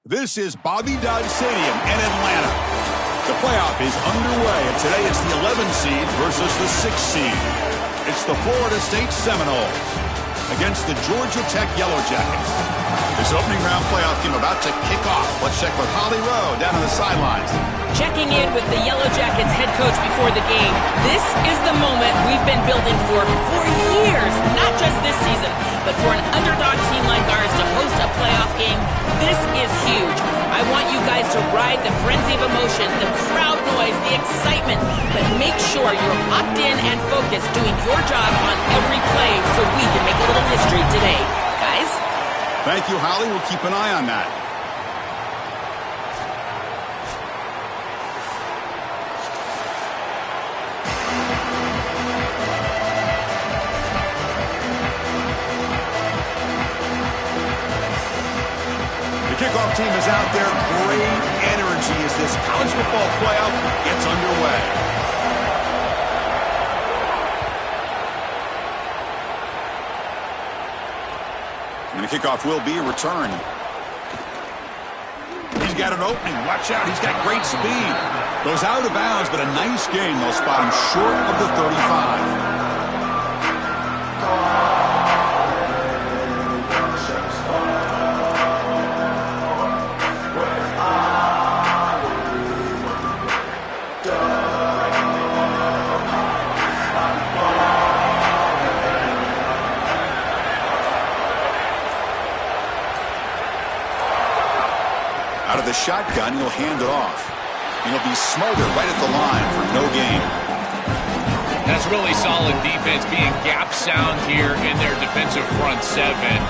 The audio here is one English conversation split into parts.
This is Bobby Dodd Stadium in Atlanta. The playoff is underway, and today it's the 11 seed versus the 6 seed. It's the Florida State Seminoles against the Georgia Tech Yellow Jackets. This opening round playoff game about to kick off. Let's check with Holly Rowe down on the sidelines. Checking in with the Yellow Jackets head coach before the game. This is the moment we've been building for years, not just this season, but for an underdog team like ours to host a playoff game. This is huge. I want you guys to ride the frenzy of emotion, the crowd noise, the excitement, but make sure you're locked in and focused, doing your job on every play so we can make a little history today. Guys? Thank you, Holly. We'll keep an eye on that. The kickoff team is out there. Great energy as this college football playoff gets underway. And the kickoff will be a return. He's got an opening. Watch out. He's got great speed. Goes out of bounds, but a nice gain. They'll spot him short of the 35. Out of the shotgun, he'll hand it off. He'll be smothered right at the line for no gain. That's really solid defense, being gap sound here in their defensive front seven.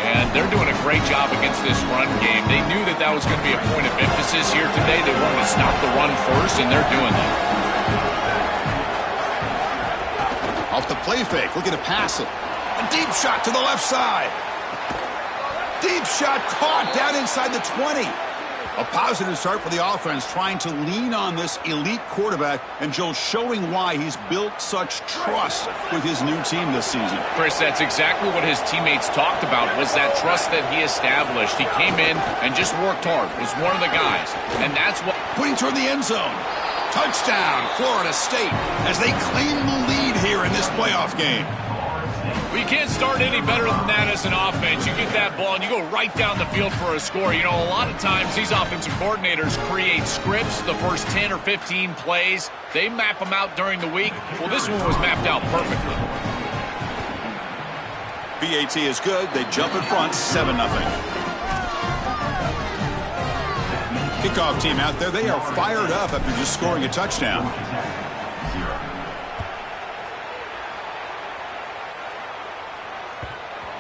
And they're doing a great job against this run game. They knew that that was going to be a point of emphasis here today. They wanted to stop the run first, and they're doing that. Off the play fake, looking to pass it. A deep shot to the left side. Deep shot caught down inside the 20. A positive start for the offense, trying to lean on this elite quarterback, and Joe showing why he's built such trust with his new team this season. Chris, that's exactly what his teammates talked about, was that trust that he established. He came in and just worked hard, was one of the guys, and that's what... Putting toward the end zone. Touchdown, Florida State, as they claim the lead here in this playoff game. Well, you can't start any better than that as an offense. You get that ball and you go right down the field for a score. You know, a lot of times these offensive coordinators create scripts, the first 10 or 15 plays. They map them out during the week. Well, this one was mapped out perfectly. BAT is good. They jump in front, 7-0. Kickoff team out there. They are fired up after just scoring a touchdown.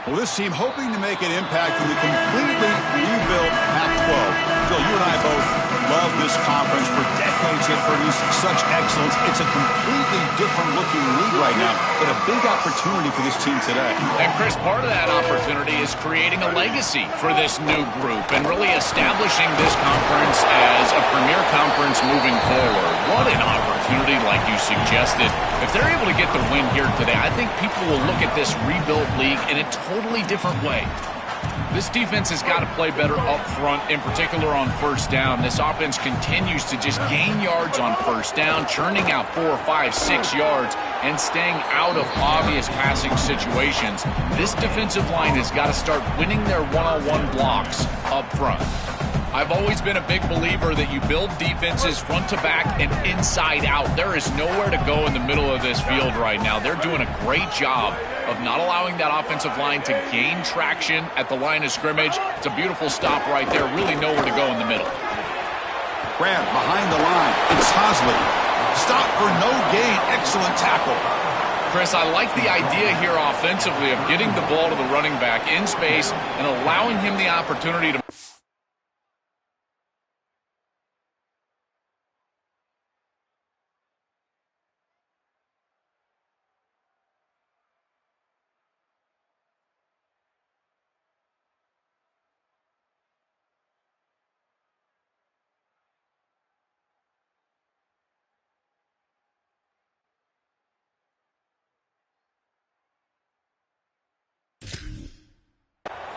Well, this team hoping to make an impact in the completely rebuilt Pac-12. Phil, you and I both love this conference. For decades it produced such excellence. It's a completely different looking league right now, but a big opportunity for this team today. And Chris, part of that opportunity is creating a legacy for this new group and really establishing this conference as a premier conference moving forward. What an opportunity, like you suggested. If they're able to get the win here today, I think people will look at this rebuilt league in a totally different way. This defense has got to play better up front, in particular on first down. This offense continues to just gain yards on first down, churning out 4, 5, 6 yards, and staying out of obvious passing situations. This defensive line has got to start winning their one-on-one blocks up front. I've always been a big believer that you build defenses front to back and inside out. There is nowhere to go in the middle of this field right now. They're doing a great job of not allowing that offensive line to gain traction at the line of scrimmage. It's a beautiful stop right there. Really nowhere to go in the middle. Grab behind the line. It's Hosley. Stop for no gain. Excellent tackle. Chris, I like the idea here offensively of getting the ball to the running back in space and allowing him the opportunity to...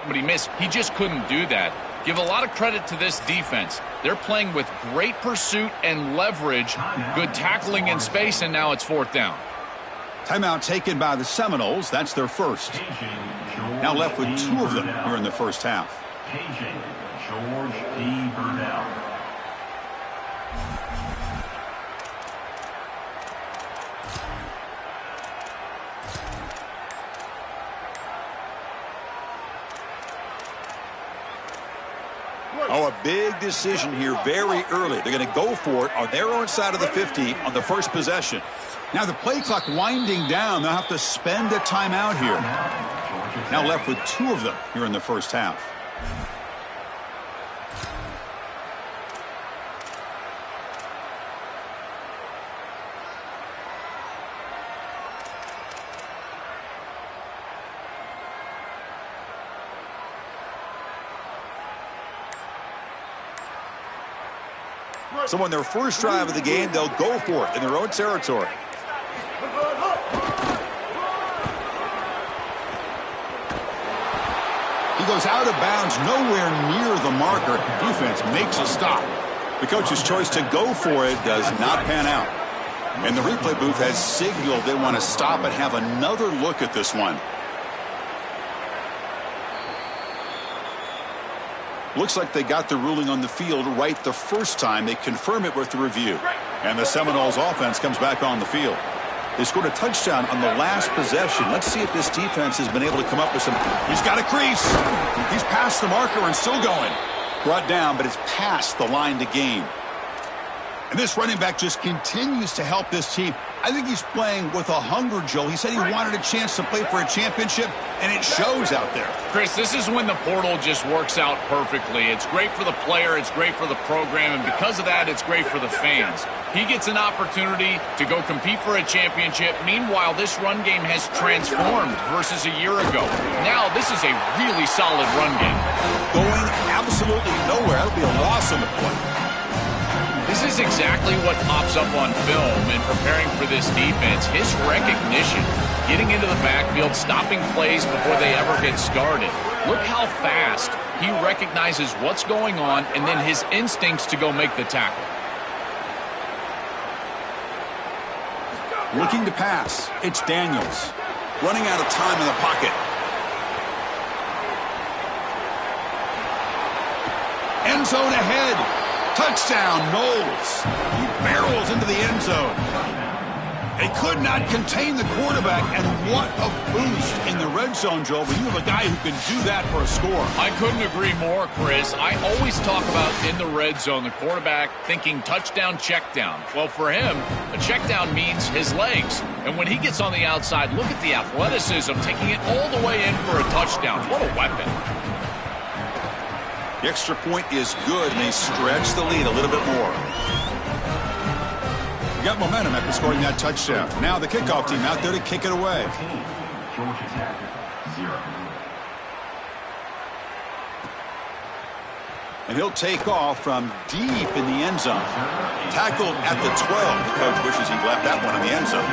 But he missed. He just couldn't do that. Give a lot of credit to this defense. They're playing with great pursuit and leverage, good tackling in space, and now it's 4th down. Timeout taken by the Seminoles. That's their first. Now left with 2 of them here in the first half. George D. Burnell. Oh, a big decision here very early. They're going to go for it on their own side of the 50 on the first possession. Now the play clock winding down. They'll have to spend a timeout here. Now left with 2 of them here in the first half. So on their first drive of the game, they'll go for it in their own territory. He goes out of bounds, nowhere near the marker. Defense makes a stop. The coach's choice to go for it does not pan out. And the replay booth has signaled they want to stop and have another look at this one. Looks like they got the ruling on the field right the first time. They confirm it with the review. And the Seminoles offense comes back on the field. They scored a touchdown on the last possession. Let's see if this defense has been able to come up with some. He's got a crease. He's past the marker and still going. Brought down, but it's past the line to gain. And this running back just continues to help this team. I think he's playing with a hunger, Joe. He said he wanted a chance to play for a championship, and it shows out there. Chris, this is when the portal just works out perfectly. It's great for the player, it's great for the program, and because of that, it's great for the fans. He gets an opportunity to go compete for a championship. Meanwhile, this run game has transformed versus a year ago. Now, this is a really solid run game. Going absolutely nowhere. That'll be a loss on the play. This is exactly what pops up on film in preparing for this defense. His recognition, getting into the backfield, stopping plays before they ever get started. Look how fast he recognizes what's going on and then his instincts to go make the tackle. Looking to pass. It's Daniels. Running out of time in the pocket. End zone ahead. Touchdown, Knowles. He barrels into the end zone. They could not contain the quarterback, and what a boost in the red zone, Joe. But you have a guy who can do that for a score. I couldn't agree more, Chris. I always talk about in the red zone, the quarterback thinking touchdown, check down. Well, for him, a check down means his legs. And when he gets on the outside, look at the athleticism, taking it all the way in for a touchdown. What a weapon. The extra point is good, and they stretch the lead a little bit more. We got momentum after scoring that touchdown. Now the kickoff team out there to kick it away. Georgia Tech, 0. And he'll take off from deep in the end zone. Tackled at the 12. The coach wishes he left that one in the end zone.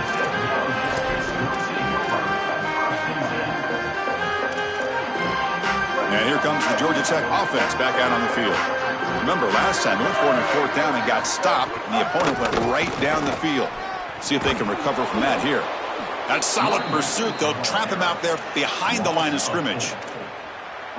And here comes the Georgia Tech offense back out on the field. Remember, last time they went for it on 4th down and got stopped, and the opponent went right down the field. See if they can recover from that here. That solid pursuit, they'll trap him out there behind the line of scrimmage.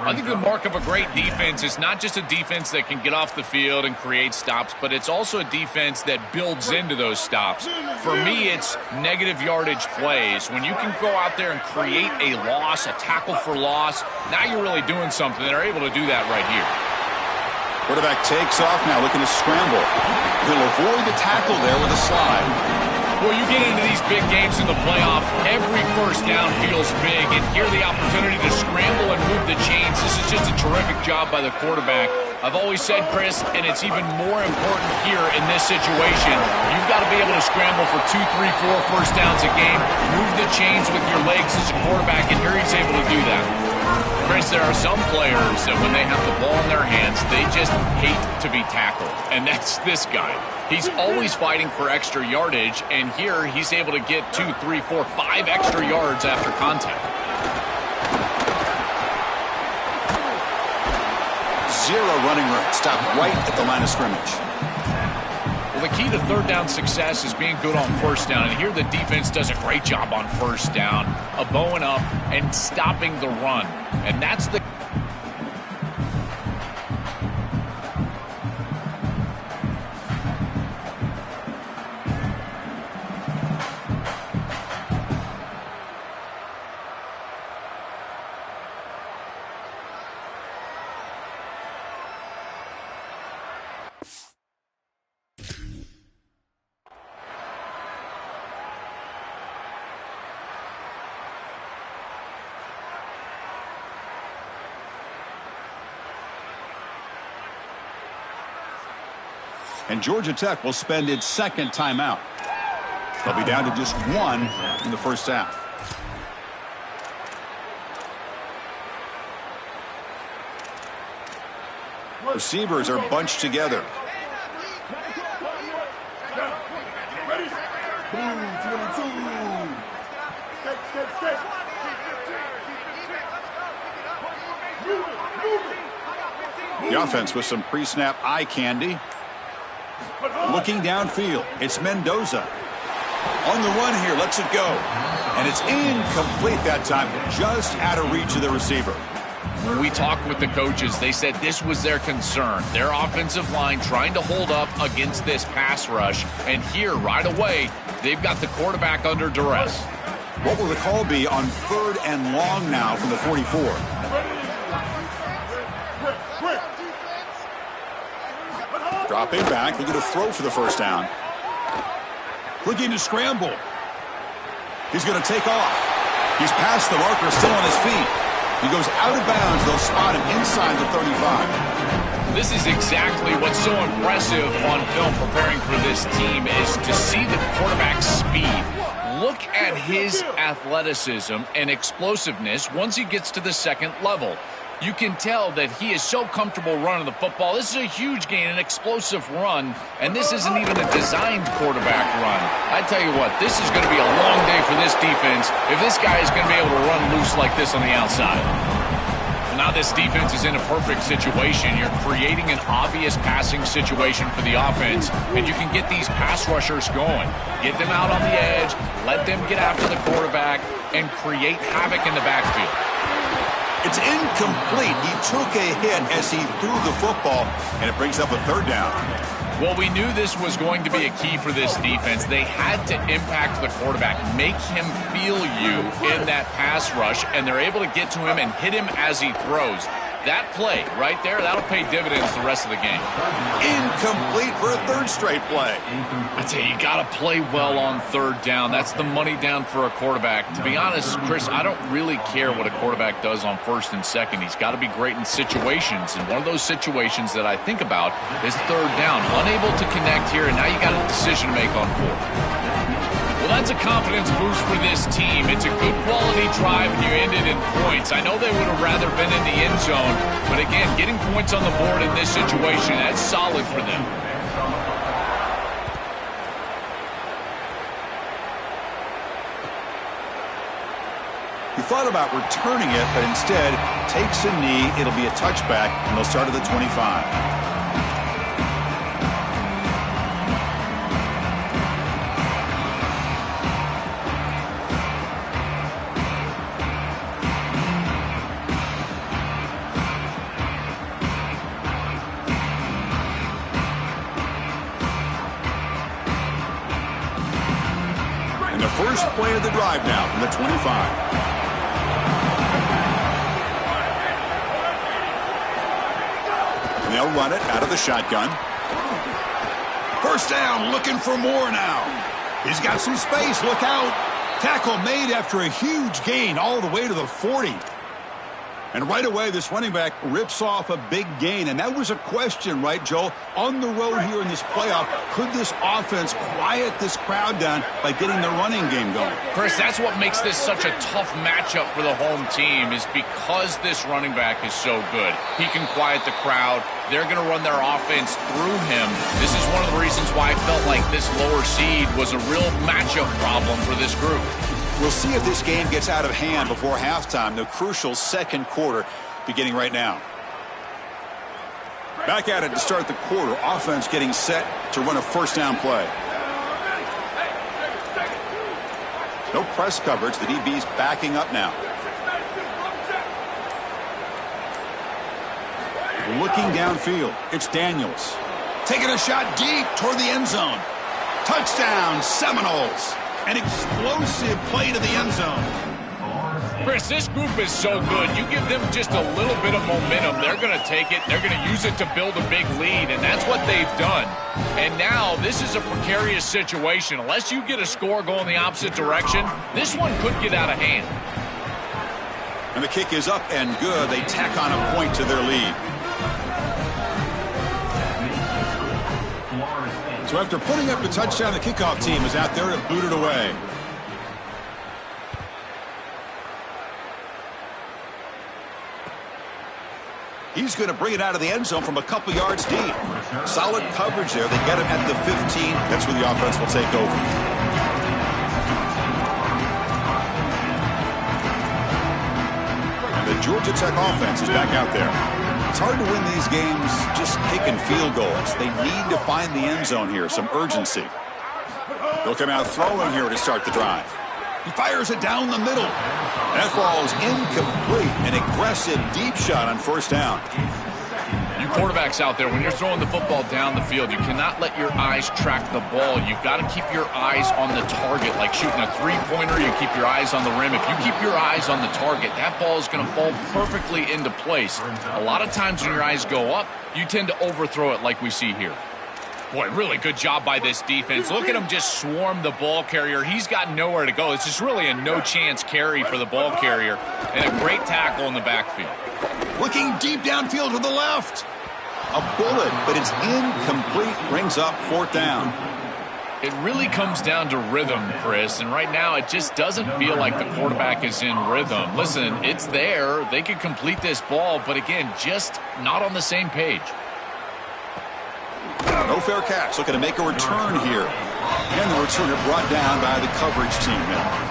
I think the mark of a great defense is not just a defense that can get off the field and create stops, but it's also a defense that builds into those stops. For me, it's negative yardage plays. When you can go out there and create a loss, a tackle for loss, now you're really doing something. They're able to do that right here. Quarterback takes off now, looking to scramble. He'll avoid the tackle there with a slide. Well, you get into these big games in the playoff, every first down feels big, and here the opportunity to scramble and move the chains. This is just a terrific job by the quarterback. I've always said, Chris, and it's even more important here in this situation, you've got to be able to scramble for 2, 3, 4 first downs a game, move the chains with your legs as a quarterback, and here he's able to do that. Chris, there are some players that when they have the ball in their hands, they just hate to be tackled, and that's this guy. He's always fighting for extra yardage, and here he's able to get 2, 3, 4, 5 extra yards after contact. zero running room. Stopped right at the line of scrimmage. Well, the key to third down success is being good on first down. And here the defense does a great job on first down, bowing up and stopping the run. And that's the... And Georgia Tech will spend its second timeout. They'll be down to just one in the first half. Receivers are bunched together. The offense with some pre-snap eye candy. Looking downfield, it's Mendoza. On the run here, lets it go. And it's incomplete that time, just out of reach of the receiver. When we talked with the coaches, they said this was their concern. Their offensive line trying to hold up against this pass rush. And here, right away, they've got the quarterback under duress. What will the call be on 3rd and long now from the 44? Dropping back, looking to throw for the first down. Looking to scramble. He's going to take off. He's past the marker, still on his feet. He goes out of bounds. They'll spot him inside the 35. This is exactly what's so impressive on film preparing for this team is to see the quarterback's speed. Look at his athleticism and explosiveness once he gets to the second level. You can tell that he is so comfortable running the football. This is a huge gain, an explosive run, and this isn't even a designed quarterback run. I tell you what, this is going to be a long day for this defense if this guy is going to be able to run loose like this on the outside. Well, now this defense is in a perfect situation. You're creating an obvious passing situation for the offense, and you can get these pass rushers going. Get them out on the edge, let them get after the quarterback, and create havoc in the backfield. It's incomplete. He took a hit as he threw the football, and it brings up a 3rd down. Well, we knew this was going to be a key for this defense. They had to impact the quarterback, make him feel you in that pass rush, and they're able to get to him and hit him as he throws. That play right there, that'll pay dividends the rest of the game. Incomplete for a 3rd straight play. I tell you, you got to play well on 3rd down. That's the money down for a quarterback. To be honest, Chris, I don't really care what a quarterback does on 1st and 2nd. He's got to be great in situations, and one of those situations that I think about is 3rd down. Unable to connect here, and now you got a decision to make on 4th. Well, that's a confidence boost for this team. It's a good quality drive, and you ended in points. I know they would have rather been in the end zone, but again, getting points on the board in this situation, that's solid for them. He thought about returning it, but instead takes a knee. It'll be a touchback, and they'll start at the 25. First play of the drive now from the 25. And they'll run it out of the shotgun. First down, looking for more now. He's got some space, look out. Tackle made after a huge gain all the way to the 40. And right away, this running back rips off a big gain. And that was a question, right, Joel? On the road here in this playoff, could this offense quiet this crowd down by getting the running game going? Chris, that's what makes this such a tough matchup for the home team is because this running back is so good. He can quiet the crowd. They're going to run their offense through him. This is one of the reasons why I felt like this lower seed was a real matchup problem for this group. We'll see if this game gets out of hand before halftime, the crucial second quarter beginning right now. Back at it to start the quarter. Offense getting set to run a first down play. No press coverage. The DB's backing up now. Looking downfield. It's Daniels. Taking a shot deep toward the end zone. Touchdown, Seminoles. An explosive play to the end zone. Chris, this group is so good. You give them just a little bit of momentum, they're going to take it. They're going to use it to build a big lead, and that's what they've done. And now this is a precarious situation. Unless you get a score going the opposite direction, this one could get out of hand. And the kick is up and good. They tack on a point to their lead. So after putting up the touchdown, the kickoff team is out there to boot it away. He's going to bring it out of the end zone from a couple yards deep. Solid coverage there. They get him at the 15. That's where the offense will take over. And the Georgia Tech offense is back out there. It's hard to win these games just kicking field goals. They need to find the end zone here, some urgency. They'll come out throwing here to start the drive. He fires it down the middle. That falls incomplete. An aggressive deep shot on first down. You quarterbacks out there, when you're throwing the football down the field, you cannot let your eyes track the ball. You've got to keep your eyes on the target. Like shooting a three-pointer, you keep your eyes on the rim. If you keep your eyes on the target, that ball is going to fall perfectly into place. A lot of times when your eyes go up, you tend to overthrow it like we see here. Boy, really good job by this defense. Look at him just swarm the ball carrier. He's got nowhere to go. It's just really a no-chance carry for the ball carrier. And a great tackle in the backfield. Looking deep downfield to the left. A bullet, but it's incomplete. Brings up fourth down. It really comes down to rhythm, Chris. And right now, it just doesn't feel like the quarterback is in rhythm. Listen, it's there. They could complete this ball, but again, just not on the same page. No fair catch. Looking to make a return here. And the returner brought down by the coverage team now.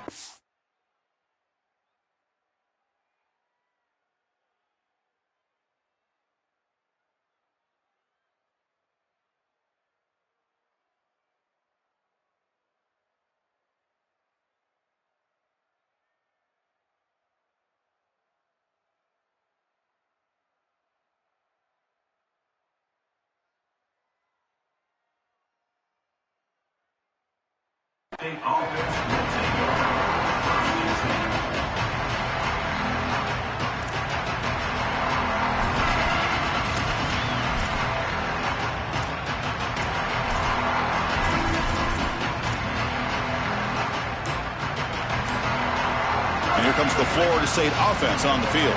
And here comes the Florida State offense on the field.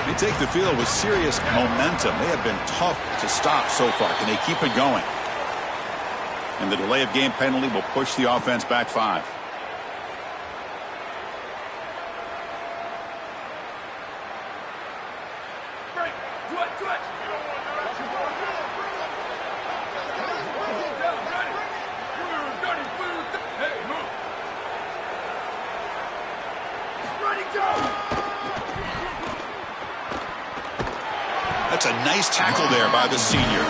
They take the field with serious momentum. They have been tough to stop so far. Can they keep it going? And the delay of game penalty will push the offense back 5. That's a nice tackle there by the senior.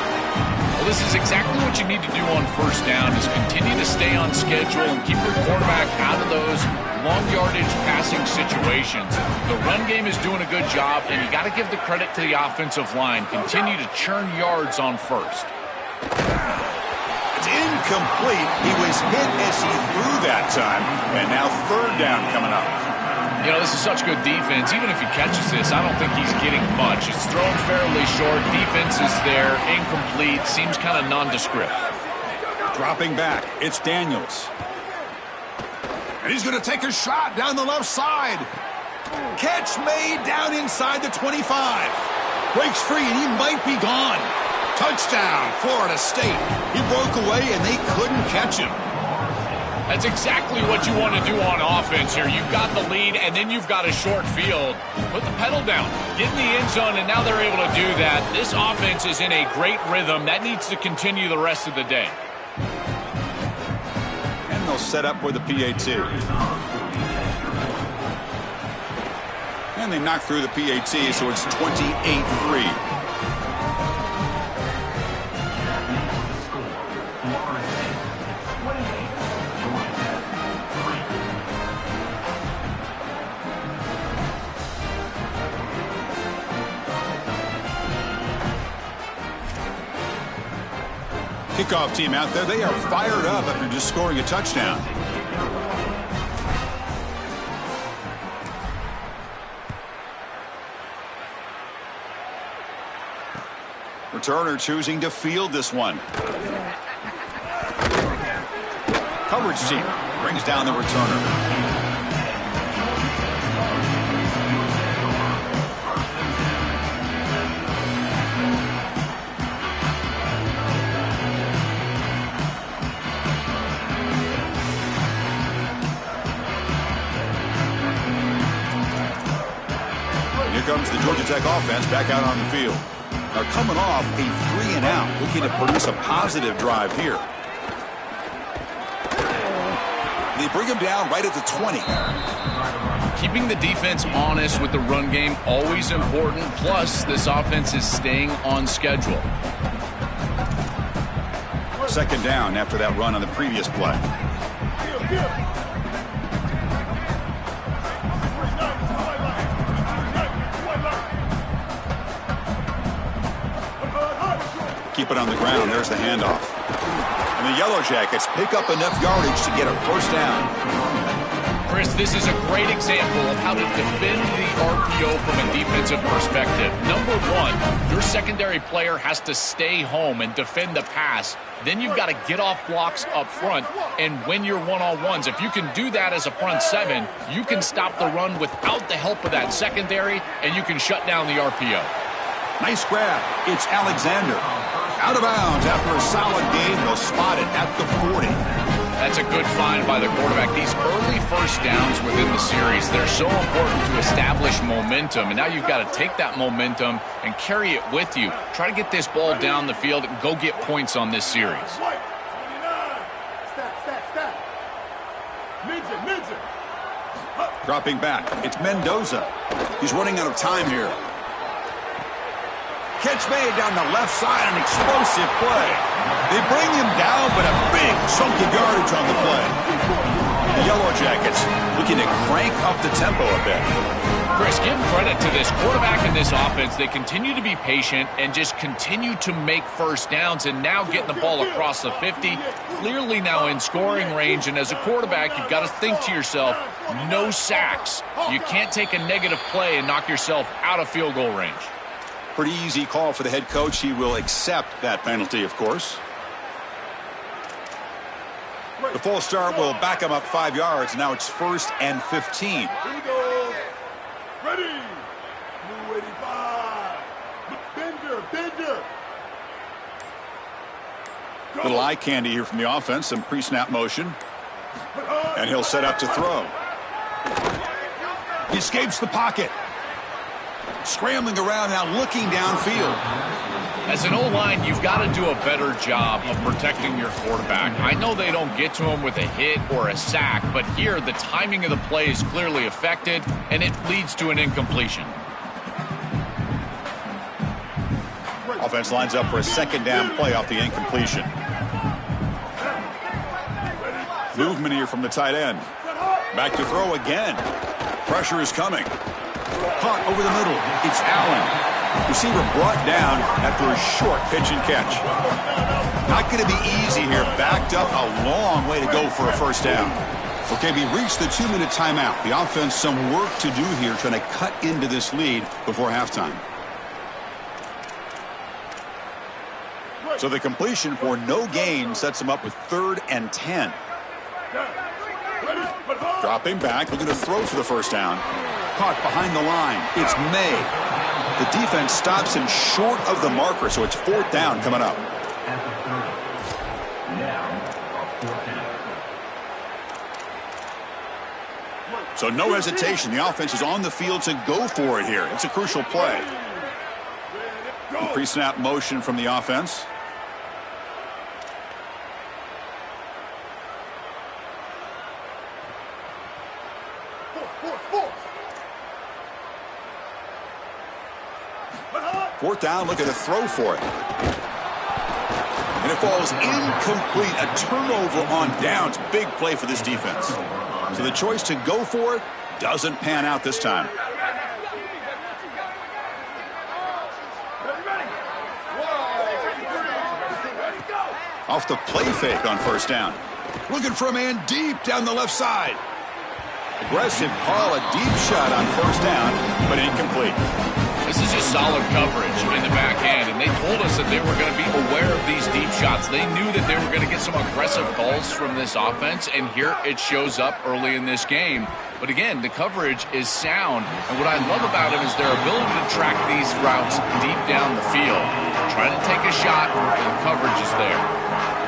Well, this is exactly what you need to do on first down, is continue to stay on schedule and keep your quarterback out of those long yardage passing situations. The run game is doing a good job, and you got to give the credit to the offensive line. Continue to churn yards on first. It's incomplete. He was hit as he threw that time, and now third down coming up. You know, this is such good defense. Even if he catches this, I don't think he's getting much. It's thrown fairly short. Defense is there. Incomplete. Seems kind of nondescript. Dropping back. It's Daniels. And he's going to take a shot down the left side. Catch made down inside the 25. Breaks free, and he might be gone. Touchdown, Florida State. He broke away, and they couldn't catch him. That's exactly what you want to do on offense here. You've got the lead, and then you've got a short field. Put the pedal down. Get in the end zone, and now they're able to do that. This offense is in a great rhythm. That needs to continue the rest of the day. And they'll set up with the PAT. And they knock through the PAT, so it's 28-3. Kickoff team out there, they are fired up after just scoring a touchdown. Returner choosing to field this one. Coverage team brings down the returner. Here comes the Georgia Tech offense back out on the field. Now coming off a 3-and-out, looking to produce a positive drive here. They bring him down right at the 20. Keeping the defense honest with the run game, always important. Plus, this offense is staying on schedule. Second down after that run on the previous play. Keep it on the ground. There's the handoff. And the Yellow Jackets pick up enough yardage to get a first down. Chris, this is a great example of how to defend the RPO from a defensive perspective. Number one, your secondary player has to stay home and defend the pass. Then you've got to get off blocks up front and win your one-on-ones. If you can do that as a front seven, you can stop the run without the help of that secondary, and you can shut down the RPO. Nice grab. It's Alexander. Out of bounds after a solid game. They'll spot it at the 40. That's a good find by the quarterback. These early first downs within the series, they're so important to establish momentum. And now you've got to take that momentum and carry it with you. Try to get this ball down the field and go get points on this series. Dropping back. It's Mendoza. He's running out of time here. Catch made down the left side, an explosive play. They bring him down, but a big chunk of yardage on the play. The Yellow Jackets looking to crank up the tempo a bit. Chris, give credit to this quarterback and this offense. They continue to be patient and just continue to make first downs, and now getting the ball across the 50, clearly now in scoring range. And as a quarterback, you've got to think to yourself, no sacks. You can't take a negative play and knock yourself out of field goal range. Pretty easy call for the head coach. He will accept that penalty, of course. The full start will back him up 5 yards. Now it's 1st and 15. Here we go. Ready. Blue 85. Bender. Little eye candy here from the offense. Some pre-snap motion. And he'll set up to throw. He escapes the pocket. Scrambling around now, looking downfield. As an O-line, you've got to do a better job of protecting your quarterback. I know they don't get to him with a hit or a sack, but here the timing of the play is clearly affected, and it leads to an incompletion. Offense lines up for a second down play off the incompletion. Movement here from the tight end. Back to throw again. Pressure is coming. Caught over the middle. It's Allen. Receiver brought down after a short pitch and catch. Not going to be easy here. Backed up a long way to go for a first down. Okay, we reached the 2-minute timeout. The offense some work to do here trying to cut into this lead before halftime. So the completion for no gain sets them up with 3rd and 10. Dropping back, looking to throw for the first down. Caught behind the line. It's May. The defense stops him short of the marker, so it's 4th down coming up. So no hesitation. The offense is on the field to go for it here. It's a crucial play. Pre-snap motion from the offense. Fourth down, looking to throw for it. And it falls incomplete. A turnover on downs. Big play for this defense. So the choice to go for it doesn't pan out this time. Off the play fake on first down. Looking for a man deep down the left side. Aggressive call, a deep shot on first down, but incomplete. This is just solid coverage in the back end, and they told us that they were going to be aware of these deep shots. They knew that they were going to get some aggressive calls from this offense, and here it shows up early in this game. But again, the coverage is sound, and what I love about it is their ability to track these routes deep down the field. Trying to take a shot, and the coverage is there.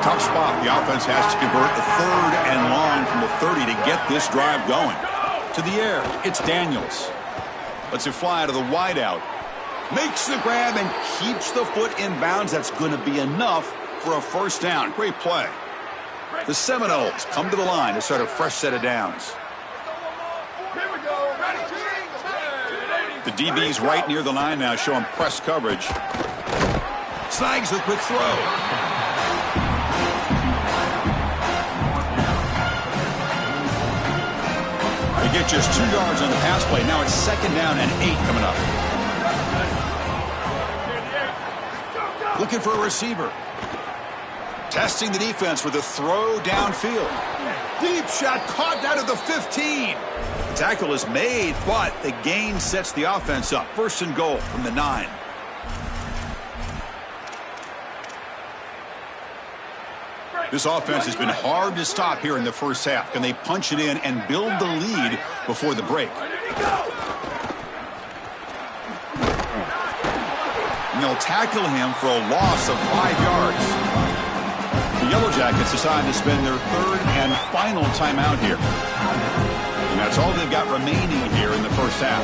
Tough spot. The offense has to convert a 3rd and long from the 30 to get this drive going. To the air, it's Daniels. Lets it fly to the wideout. Makes the grab and keeps the foot in bounds. That's going to be enough for a first down. Great play. The Seminoles come to the line to start a fresh set of downs. The DB's right near the line now, showing press coverage. Snags the quick throw. They get just 2 yards on the pass play. Now it's 2nd down and 8 coming up. Looking for a receiver. Testing the defense with a throw downfield. Deep shot caught down at the 15. The tackle is made, but the gain sets the offense up. 1st and goal from the 9. This offense has been hard to stop here in the first half. Can they punch it in and build the lead before the break? And they'll tackle him for a loss of 5 yards. The Yellow Jackets decide to spend their 3rd and final timeout here. And that's all they've got remaining here in the first half.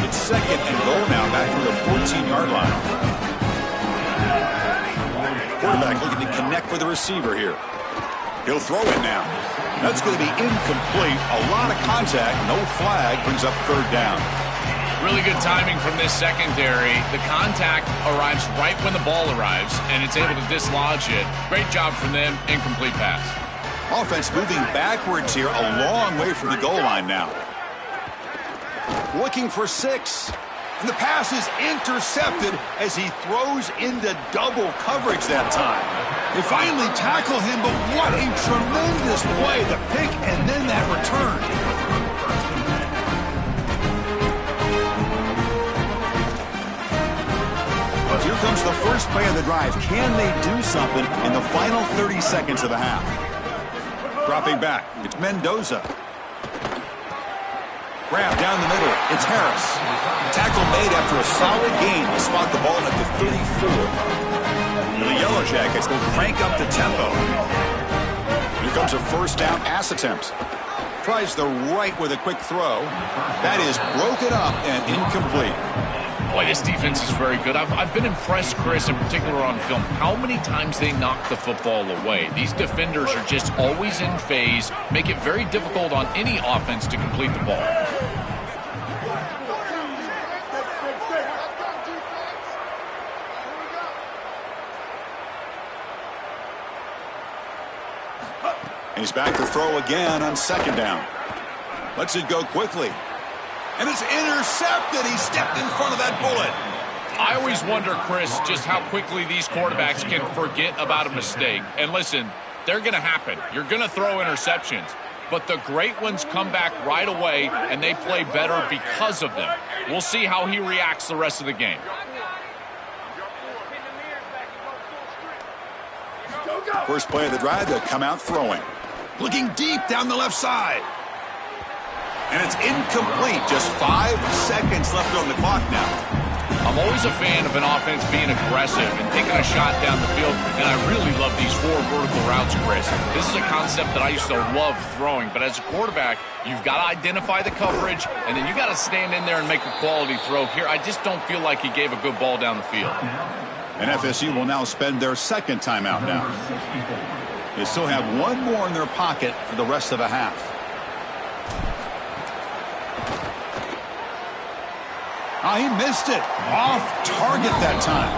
It's 2nd and goal now, back to the 14-yard line. Quarterback looking to connect with the receiver here. He'll throw it now. That's going to be incomplete. A lot of contact. No flag. Brings up 3rd down. Really good timing from this secondary. The contact arrives right when the ball arrives, and it's able to dislodge it. Great job from them. Incomplete pass. Offense moving backwards here, a long way from the goal line now. Looking for 6. And the pass is intercepted as he throws into double coverage that time. They finally tackle him, but what a tremendous play. The pick and then that return. Here comes the first play of the drive. Can they do something in the final 30 seconds of the half? Dropping back, it's Mendoza. Grab down the middle, it's Harris. Tackle made after a solid gain to spot the ball at the 34. And the Yellow Jackets will crank up the tempo. Here comes a first down pass attempt. Tries the right with a quick throw. That is broken up and incomplete. Boy, this defense is very good. I've been impressed, Chris, in particular on film, how many times they knock the football away. These defenders are just always in phase, make it very difficult on any offense to complete the ball. And he's back to throw again on 2nd down. Lets it go quickly. And it's intercepted. He stepped in front of that bullet. I always wonder, Chris, just how quickly these quarterbacks can forget about a mistake. And listen, they're going to happen. You're going to throw interceptions. But the great ones come back right away, and they play better because of them. We'll see how he reacts the rest of the game. First play of the drive, they'll come out throwing. Looking deep down the left side. And it's incomplete. Just 5 seconds left on the clock now. I'm always a fan of an offense being aggressive and taking a shot down the field, and I really love these 4 vertical routes, Chris. This is a concept that I used to love throwing, but as a quarterback, you've got to identify the coverage, and then you got to stand in there and make a quality throw. Here, I just don't feel like he gave a good ball down the field. And FSU will now spend their 2nd timeout now. They still have 1 more in their pocket for the rest of the half. Oh, he missed it. Off target that time.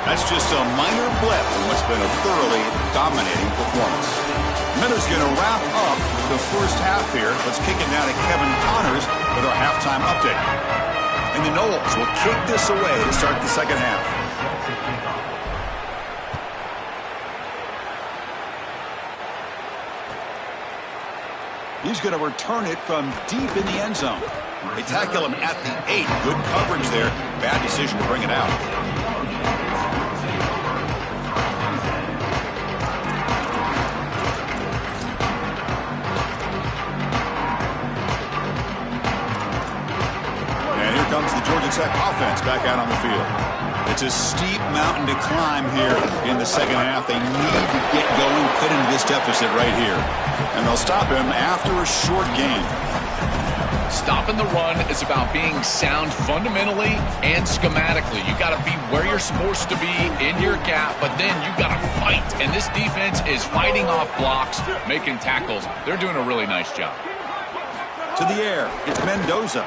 That's just a minor blip in what's been a thoroughly dominating performance. Miller's going to wrap up the first half here. Let's kick it now to Kevin Connors with our halftime update. And the Noles will kick this away to start the second half. He's going to return it from deep in the end zone. They tackle him at the 8. Good coverage there. Bad decision to bring it out. And here comes the Georgia Tech offense back out on the field. It's a steep mountain to climb here in the second half. They need to get going, cut into this deficit right here. And they'll stop him after a short gain. Stopping the run is about being sound fundamentally and schematically. You got to be where you're supposed to be in your gap, but then you got to fight. And this defense is fighting off blocks, making tackles. They're doing a really nice job. To the air, it's Mendoza.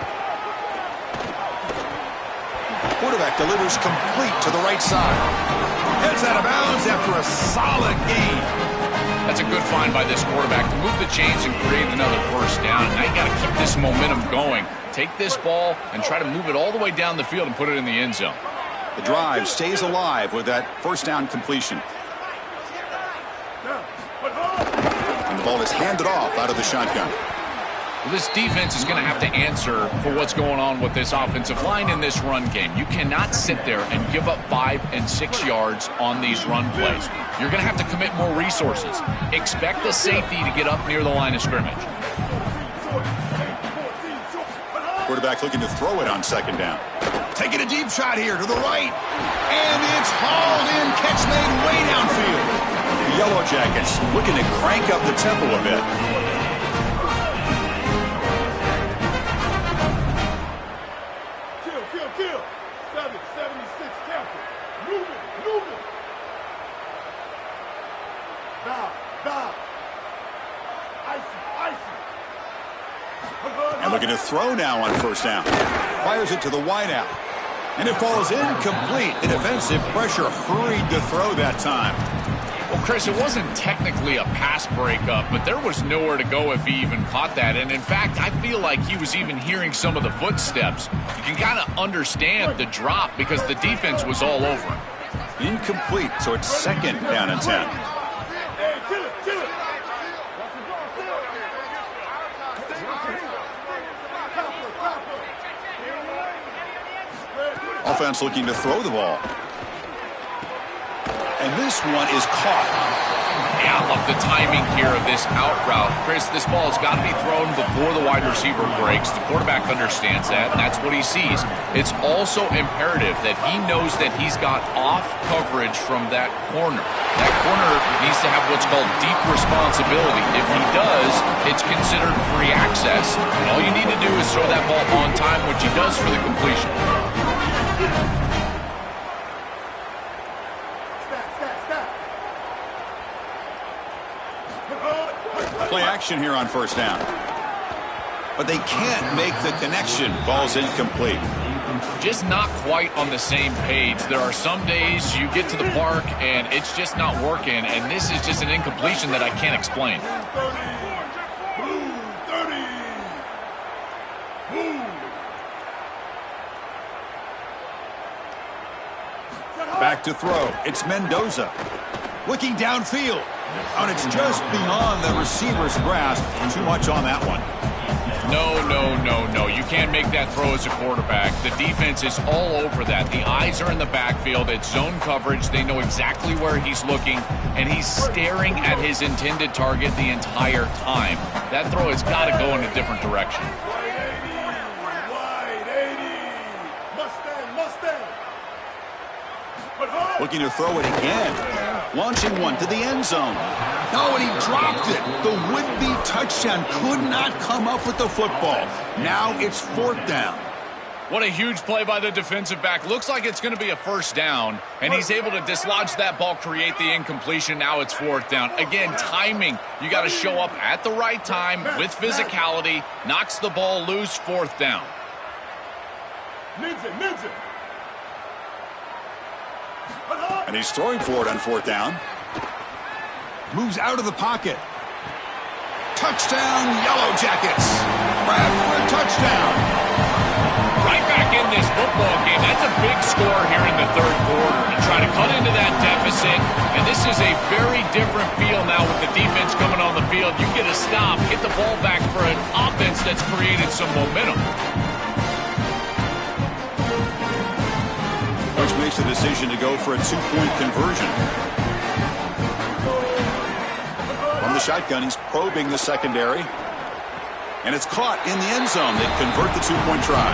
Quarterback delivers complete to the right side. Heads out of bounds after a solid gain. That's a good find by this quarterback to move the chains and create another first down. Now you got to keep this momentum going. Take this ball and try to move it all the way down the field and put it in the end zone. The drive stays alive with that first down completion. And the ball is handed off out of the shotgun. Well, this defense is going to have to answer for what's going on with this offensive line in this run game. You cannot sit there and give up 5 and 6 yards on these run plays. You're going to have to commit more resources. Expect the safety to get up near the line of scrimmage. Quarterback looking to throw it on second down. Taking a deep shot here to the right. And it's hauled in. Catch made way downfield. The Yellow Jackets looking to crank up the tempo a bit. Kill. 776 captain. Move it. Down. Icy. And looking to throw now on first down. Fires it to the wideout. And it falls incomplete. The defensive pressure hurried to throw that time. Well, Chris, it wasn't technically a pass breakup, but there was nowhere to go if he even caught that. And, in fact, I feel like he was even hearing some of the footsteps. You can kind of understand the drop because the defense was all over him. Incomplete, so it's second down and 10. Hey, kill it. Offense looking to throw the ball. And this one is caught. Yeah, I love the timing here of this out route. Chris, this ball has got to be thrown before the wide receiver breaks. The quarterback understands that, and that's what he sees. It's also imperative that he knows that he's got off coverage from that corner. That corner needs to have what's called deep responsibility. If he does, it's considered free access. And all you need to do is throw that ball on time, which he does for the completion. Play action here on first down. But they can't make the connection. Ball's incomplete. Just not quite on the same page. There are some days you get to the park and it's just not working, and this is just an incompletion that I can't explain. 30. Back to throw. It's Mendoza. Looking downfield. And it's just beyond the receiver's grasp. Too much on that one. No. You can't make that throw as a quarterback. The defense is all over that. The eyes are in the backfield. It's zone coverage. They know exactly where he's looking, and he's staring at his intended target the entire time. That throw has got to go in a different direction. Wide 80. Mustang. Looking to throw it again. Launching one to the end zone. Oh, and he dropped it. The would-be touchdown could not come up with the football. Now it's fourth down. What a huge play by the defensive back. Looks like it's going to be a first down, and he's able to dislodge that ball, create the incompletion. Now it's fourth down. Again, timing. You got to show up at the right time with physicality. Knocks the ball loose, fourth down. Ninja. And he's throwing for it on fourth down. Moves out of the pocket. Touchdown, Yellow Jackets. Grab for a touchdown. Right back in this football game. That's a big score here in the third quarter to try to cut into that deficit. And this is a very different feel now with the defense coming on the field. You get a stop, get the ball back for an offense that's created some momentum. Coach makes the decision to go for a two-point conversion. From the shotgun, he's probing the secondary. And it's caught in the end zone. They convert the two-point try.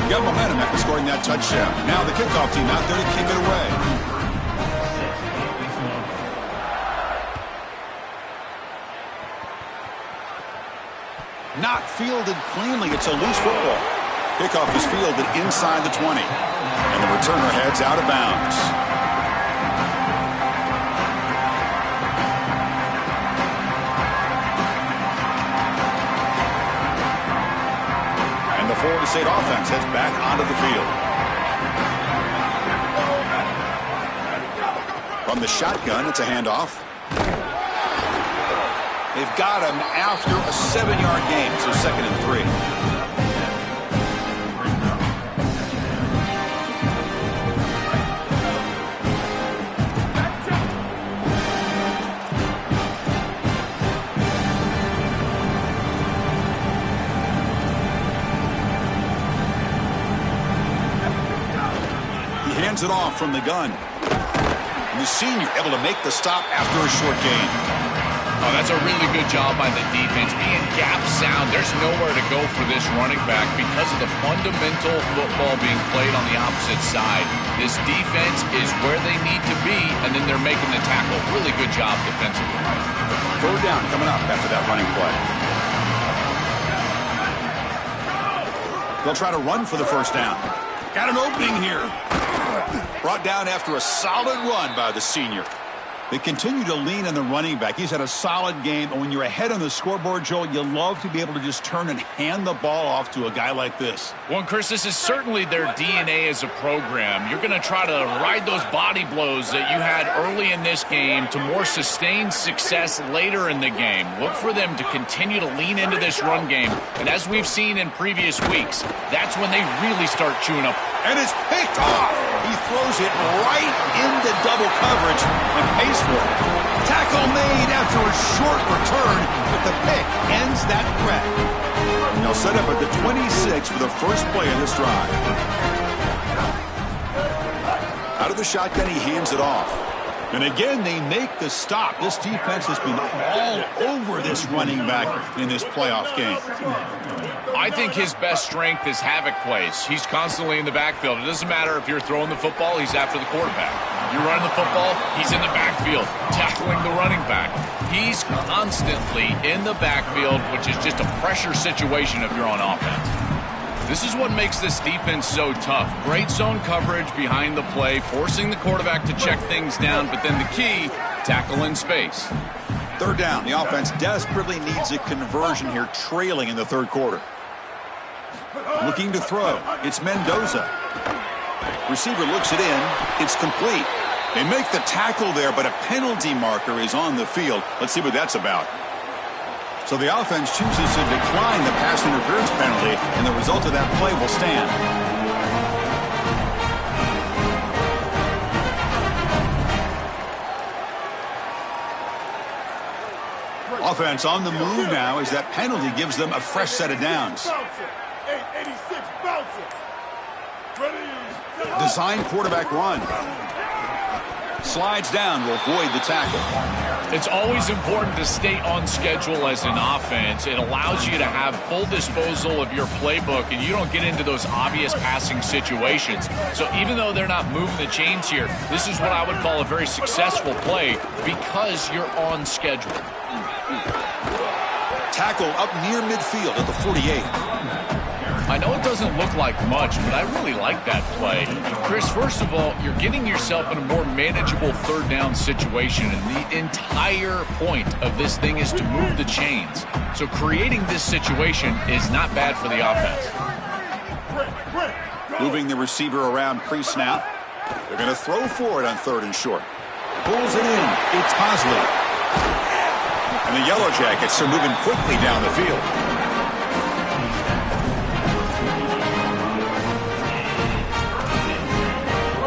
Got momentum after scoring that touchdown. Now the kickoff team out there to kick it away. Not fielded cleanly. It's a loose football. Kickoff is fielded inside the 20. And the returner heads out of bounds. And the Florida State offense heads back onto the field. From the shotgun, it's a handoff. They've got him after a 7-yard gain, so 2nd and 3. He hands it off from the gun. And the senior able to make the stop after a short gain. Oh, that's a really good job by the defense. Being gap sound, there's nowhere to go for this running back because of the fundamental football being played on the opposite side. This defense is where they need to be, and then they're making the tackle. Really good job defensively. 3rd down coming up after that running play. They'll try to run for the 1st down. Got an opening here. Brought down after a solid run by the senior. They continue to lean on the running back. He's had a solid game, and when you're ahead on the scoreboard, Joel, you love to be able to just turn and hand the ball off to a guy like this. Well, Chris, this is certainly their DNA as a program. You're going to try to ride those body blows that you had early in this game to more sustained success later in the game. Look for them to continue to lean into this run game, and as we've seen in previous weeks, that's when they really start chewing up. And it's picked off. He throws it right into double coverage and pays for it. Tackle made after a short return, but the pick ends that threat. And they'll set up at the 26 for the first play of this drive. Out of the shotgun, he hands it off. And again, they make the stop. This defense has been all over this running back in this playoff game. I think his best strength is havoc plays. He's constantly in the backfield. It doesn't matter if you're throwing the football, he's after the quarterback. You're running the football, he's in the backfield, tackling the running back. He's constantly in the backfield, which is just a pressure situation if you're on offense. This is what makes this defense so tough. Great zone coverage behind the play, forcing the quarterback to check things down, but then the key, tackle in space. 3rd down. The offense desperately needs a conversion here, trailing in the 3rd quarter. Looking to throw. It's Mendoza. Receiver looks it in. It's complete. They make the tackle there, but a penalty marker is on the field. Let's see what that's about. So the offense chooses to decline the pass interference penalty, and the result of that play will stand. Offense on the move now as that penalty gives them a fresh set of downs. 886 bouncing. Ready. Design quarterback run. Slides down, will avoid the tackle. It's always important to stay on schedule as an offense. It allows you to have full disposal of your playbook, and you don't get into those obvious passing situations. So even though they're not moving the chains here, this is what I would call a very successful play because you're on schedule. Tackle up near midfield at the 48. I know it doesn't look like much, but I really like that play. Chris, first of all, you're getting yourself in a more manageable 3rd down situation, and the entire point of this thing is to move the chains. So creating this situation is not bad for the offense. Moving the receiver around pre-snap. They're going to throw for it on 3rd and short. Pulls it in. It's Bosley. And the Yellow Jackets are moving quickly down the field.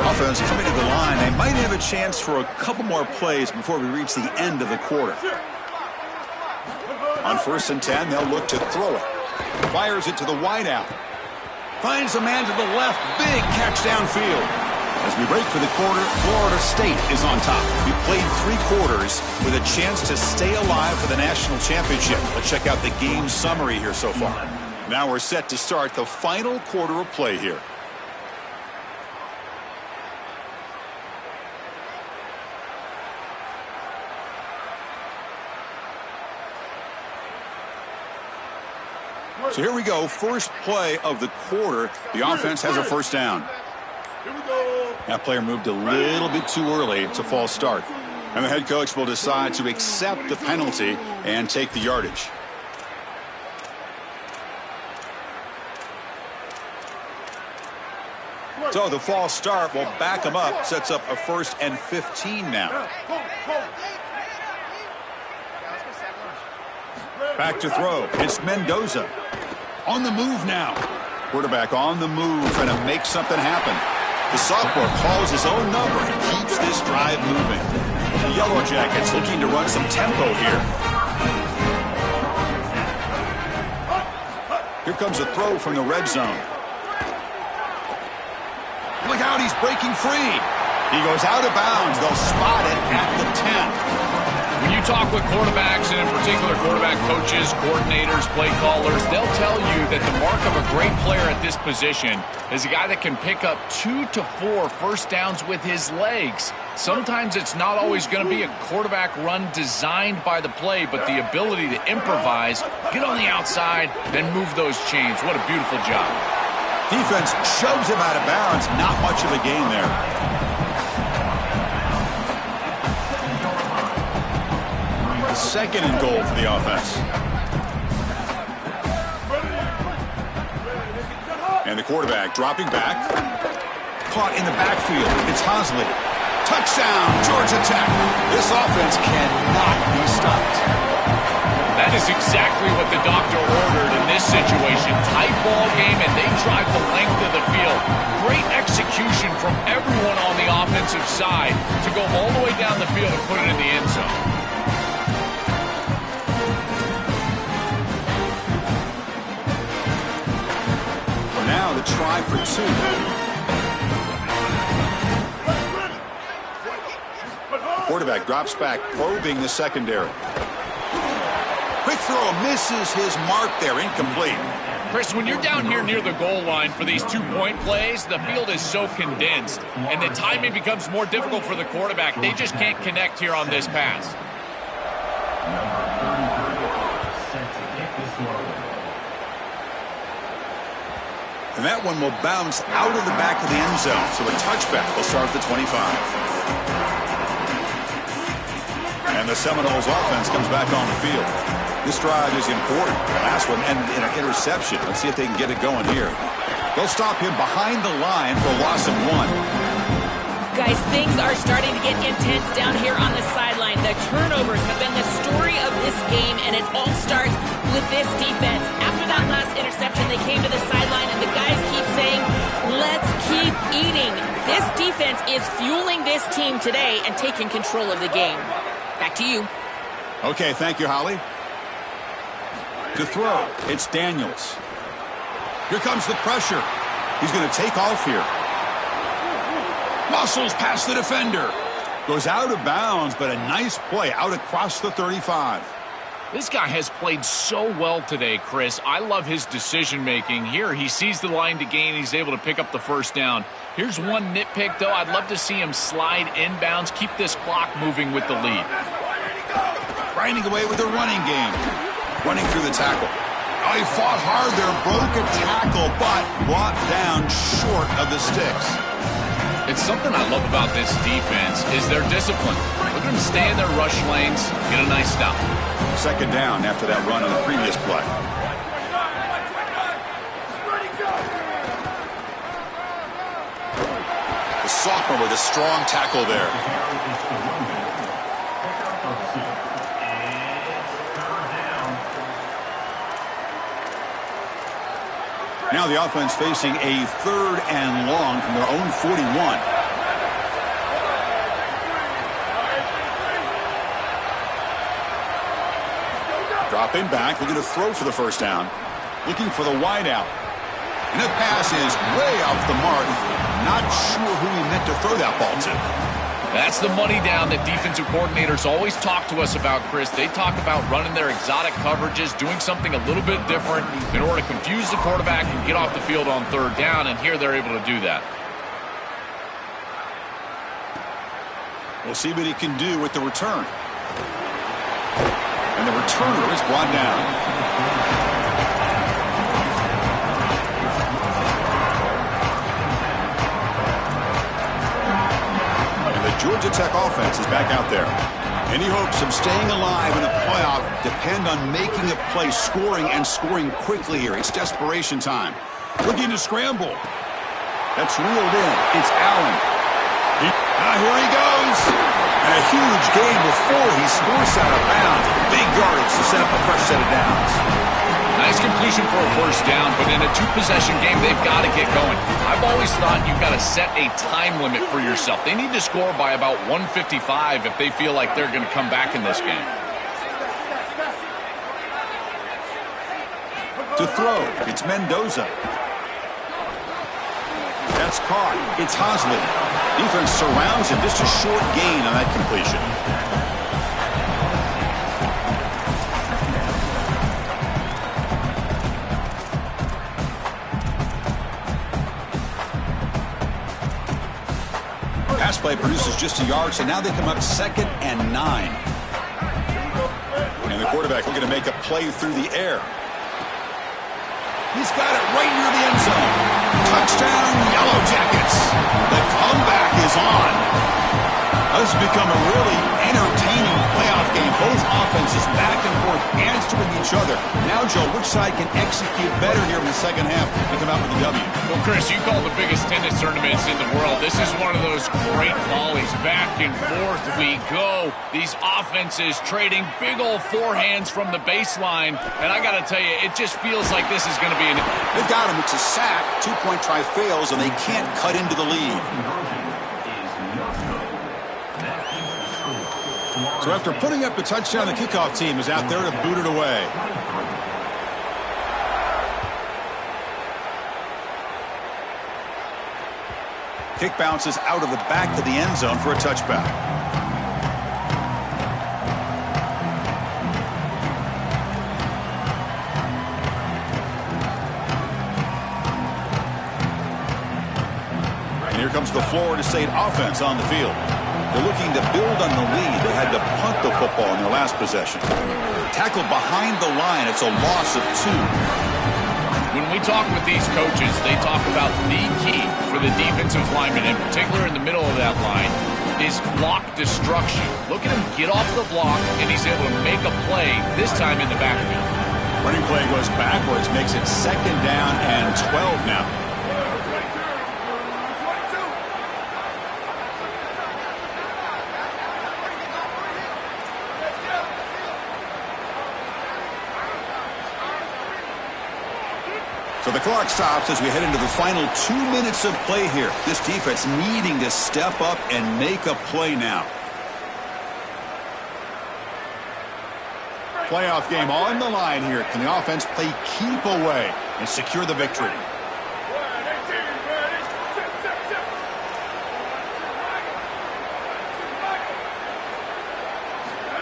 Offense coming to the line. They might have a chance for a couple more plays before we reach the end of the quarter. On 1st and 10, they'll look to throw it. Fires it to the wideout. Finds a man to the left. Big catch downfield. As we break for the quarter, Florida State is on top. We played 3 quarters with a chance to stay alive for the national championship. Let's check out the game summary here so far. Now we're set to start the final quarter of play here. So here we go, first play of the quarter. The offense has a first down. Here we go. That player moved a little bit too early. It's a false start. And the head coach will decide to accept the penalty and take the yardage. So the false start will back him up, sets up a 1st and 15 now. Back to throw. It's Mendoza. On the move now. Quarterback on the move, trying to make something happen. The sophomore calls his own number and keeps this drive moving. The Yellow Jackets looking to run some tempo here. Here comes a throw from the red zone. Look out, he's breaking free. He goes out of bounds. They'll spot it at the 10. When you talk with quarterbacks, and in particular quarterback coaches, coordinators, play callers, they'll tell you that the mark of a great player at this position is a guy that can pick up 2 to 4 first downs with his legs. Sometimes it's not always going to be a quarterback run designed by the play, but the ability to improvise, get on the outside, then move those chains. What a beautiful job. Defense shoves him out of bounds. Not much of a gain there. Second and goal for the offense. And the quarterback dropping back. Caught in the backfield. It's Hosley. Touchdown, Georgia Tech. This offense cannot be stopped. That is exactly what the doctor ordered in this situation. Tight ball game, and they drive the length of the field. Great execution from everyone on the offensive side to go all the way down the field and put it in the end zone. Now the try for 2. Quarterback drops back, probing the secondary. Quick throw, misses his mark there, incomplete. Chris, when you're down here near the goal line for these 2-point plays, the field is so condensed, and the timing becomes more difficult for the quarterback. They just can't connect here on this pass. And that one will bounce out of the back of the end zone. So a touchback will start at the 25. And the Seminoles offense comes back on the field. This drive is important. The last one ended in an interception. Let's see if they can get it going here. They'll stop him behind the line for a loss of 1. Guys, things are starting to get intense down here on the sideline. The turnovers have been the story of this game, and it all starts with this defense. After that last interception, they came to the sideline, and the guys keep saying, let's keep eating. This defense is fueling this team today and taking control of the game. Back to you. Okay, thank you, Holly. To throw, it's Daniels. Here comes the pressure. He's going to take off here. Muscles past the defender. Goes out of bounds, but a nice play out across the 35. This guy has played so well today, Chris. I love his decision-making. Here, he sees the line to gain. He's able to pick up the first down. Here's one nitpick, though. I'd love to see him slide inbounds, keep this clock moving with the lead. Grinding away with the running game. Running through the tackle. Oh, he fought hard there, broke a tackle, but brought down short of the sticks. It's something I love about this defense is their discipline. Look at them stay in their rush lanes, get a nice stop. Second down after that run on the previous play. The sophomore with a strong tackle there. Now the offense facing a 3rd and long from their own 41. Dropping back, looking to throw for the first down. Looking for the wide out. And the pass is way off the mark. Not sure who he meant to throw that ball to. That's the money down that defensive coordinators always talk to us about, Chris. They talk about running their exotic coverages, doing something a little bit different in order to confuse the quarterback and get off the field on third down, and here they're able to do that. We'll see what he can do with the return. And the returner is brought down. Georgia Tech offense is back out there. Any hopes of staying alive in the playoff depend on making a play, scoring, and scoring quickly here. It's desperation time. Looking to scramble. That's reeled in. It's Allen. Here he goes. And a huge gain before he's forced out of bounds. Big yardage to set up a fresh set of downs. Nice completion for a first down, but in a two-possession game, they've got to get going. I've always thought you've got to set a time limit for yourself. They need to score by about 155 if they feel like they're going to come back in this game. To throw, it's Mendoza. That's caught. It's Hosley. Defense surrounds him. Just a short gain on that completion. Pass play produces just a yard, so now they come up 2nd and 9. And the quarterback looking to make a play through the air. He's got it right near the end zone. Touchdown, Yellow Jackets. The comeback is on. This has become a really entertaining playoff game. Both offenses back and forth answering each other. Now, Joe, which side can execute better here in the second half and come out with a W? Well, Chris, you call the biggest tennis tournaments in the world. This is one of those great volleys. Back and forth we go. These offenses trading big old forehands from the baseline. And I got to tell you, it just feels like this is going to be an... They've got him. It's a sack. 2-point try fails, and they can't cut into the lead. So after putting up the touchdown, the kickoff team is out there to boot it away. Kick bounces out of the back of the end zone for a touchback. And here comes the Florida State offense on the field. They're looking to build on the lead. They had to punt the football in their last possession. Tackled behind the line. It's a loss of 2. When we talk with these coaches, they talk about the key for the defensive lineman, in particular in the middle of that line, is block destruction. Look at him get off the block, and he's able to make a play, this time in the backfield. Running play goes backwards, makes it 2nd down and 12 now. So the clock stops as we head into the final 2 minutes of play here. This defense needing to step up and make a play now. Playoff game on the line here. Can the offense play keep away and secure the victory?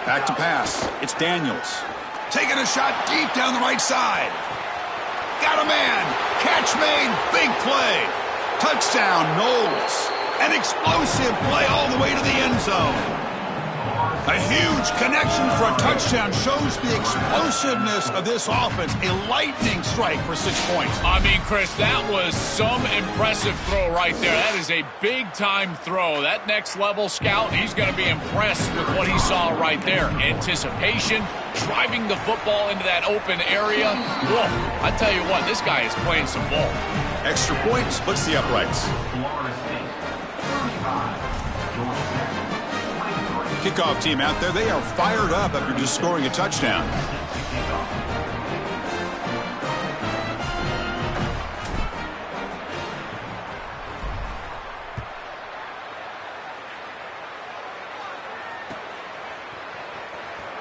Back to pass. It's Daniels. Taking a shot deep down the right side. Got a man. Catch made. Big play. Touchdown, Knowles. An explosive play all the way to the end zone. A huge connection for a touchdown shows the explosiveness of this offense. A lightning strike for 6 points. I mean, Chris, that was some impressive throw right there. That is a big-time throw. That next-level scout, he's going to be impressed with what he saw right there. Anticipation, driving the football into that open area. Whoa, I tell you what, this guy is playing some ball. Extra point splits the uprights. Kickoff team out there, they are fired up after just scoring a touchdown.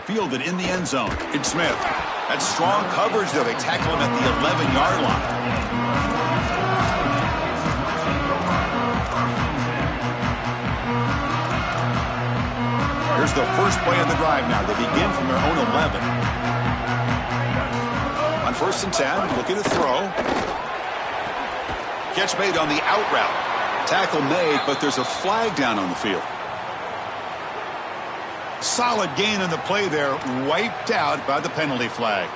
Fielded in the end zone. It's Smith. That's strong coverage, though. They tackle him at the 11-yard line. Here's the first play of the drive now. They begin from their own 11. On 1st and 10, looking to throw. Catch made on the out route. Tackle made, but there's a flag down on the field. Solid gain on the play there, wiped out by the penalty flag.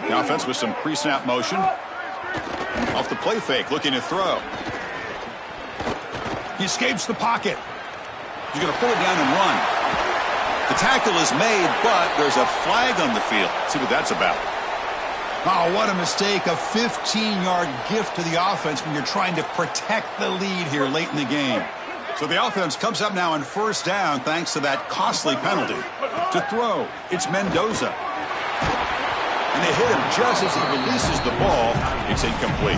The offense with some pre-snap motion. Off the play fake, looking to throw. He escapes the pocket. He's going to pull it down and run. The tackle is made, but there's a flag on the field. Let's see what that's about. Oh, what a mistake. A 15-yard gift to the offense when you're trying to protect the lead here late in the game. So the offense comes up now on 1st down thanks to that costly penalty. To throw, it's Mendoza. And they hit him just as he releases the ball. It's incomplete.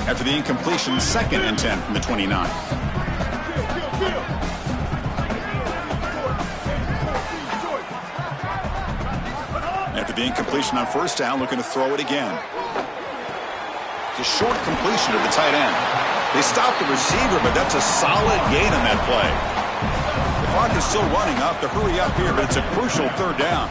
After the incompletion, 2nd and 10 from the 29. After the incompletion on 1st down, looking to throw it again. It's a short completion to the tight end. They stop the receiver, but that's a solid gain on that play. The clock is still running. Off to hurry up here, but it's a crucial 3rd down.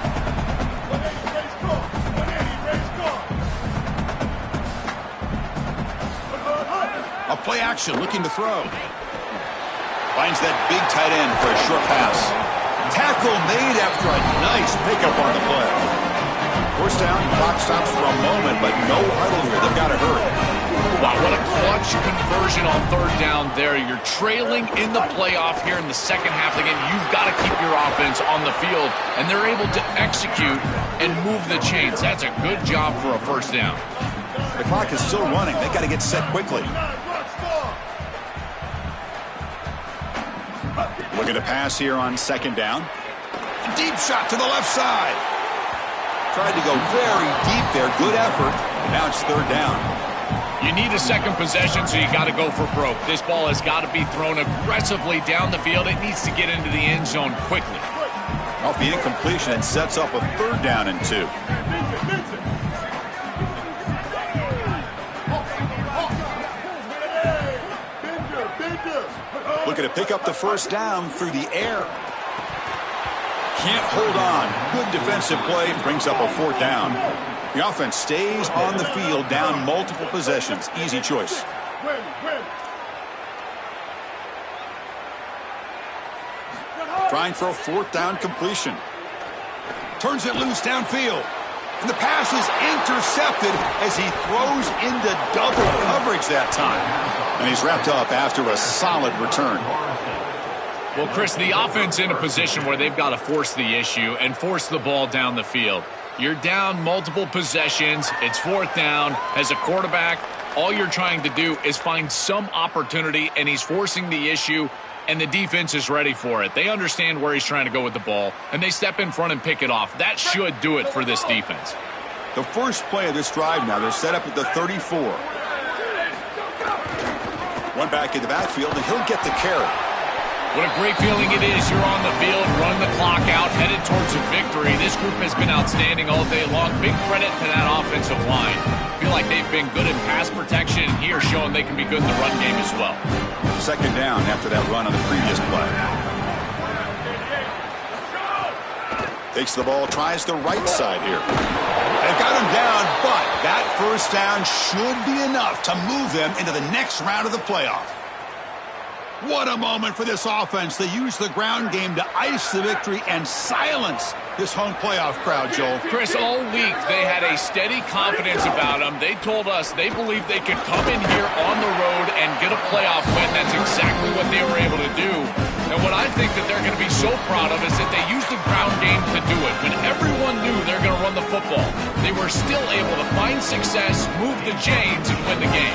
A play action, looking to throw. Finds that big tight end for a short pass. Tackle made after a nice pickup on the play. 1st down, clock stops for a moment, but no huddle here. They've got to hurry. Wow, what a clutch conversion on 3rd down there. You're trailing in the playoff here in the second half of the game. You've got to keep your offense on the field, and they're able to execute and move the chains. That's a good job for a 1st down. The clock is still running. They've got to get set quickly. Look at the pass here on 2nd down. A deep shot to the left side. Tried to go very deep there. Good effort. Now it's 3rd down. You need a second possession, so you got to go for broke. This ball has got to be thrown aggressively down the field. It needs to get into the end zone quickly. Off the incompletion, it sets up a 3rd down and 2. Looking to pick up the 1st down through the air. Can't hold on. Good defensive play. Brings up a 4th down. The offense stays on the field, down multiple possessions. Easy choice. Trying for a 4th down completion. Turns it loose downfield. And the pass is intercepted as he throws into double coverage that time. And he's wrapped up after a solid return. Well, Chris, the offense in a position where they've got to force the issue and force the ball down the field. You're down multiple possessions. It's 4th down. As a quarterback, all you're trying to do is find some opportunity, and he's forcing the issue, and the defense is ready for it. They understand where he's trying to go with the ball, and they step in front and pick it off. That should do it for this defense. The first play of this drive now, they're set up at the 34. One back in the backfield, and he'll get the carry. What a great feeling it is. You're on the field, run the clock out, headed towards a victory. This group has been outstanding all day long. Big credit to that offensive line. I feel like they've been good in pass protection, and here showing they can be good in the run game as well. 2nd down after that run on the previous play. Takes the ball, tries the right side here. They've got him down, but that 1st down should be enough to move them into the next round of the playoff. What a moment for this offense. They use the ground game to ice the victory and silence this home playoff crowd, Joel. Chris, all week they had a steady confidence about them. They told us they believed they could come in here on the road and get a playoff win. That's exactly what they were able to do. And what I think that they're going to be so proud of is that they used the ground game to do it. When everyone knew they're going to run the football, they were still able to find success, move the chains, and win the game.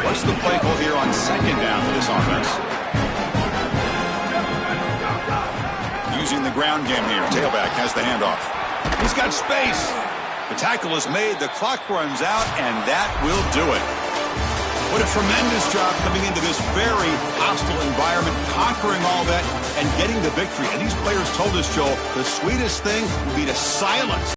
What's the play call here on second down for this offense? Using the ground game here. Tailback has the handoff. He's got space. The tackle is made. The clock runs out, and that will do it. What a tremendous job coming into this very hostile environment, conquering all that, and getting the victory. And these players told us, Joel, the sweetest thing would be to silence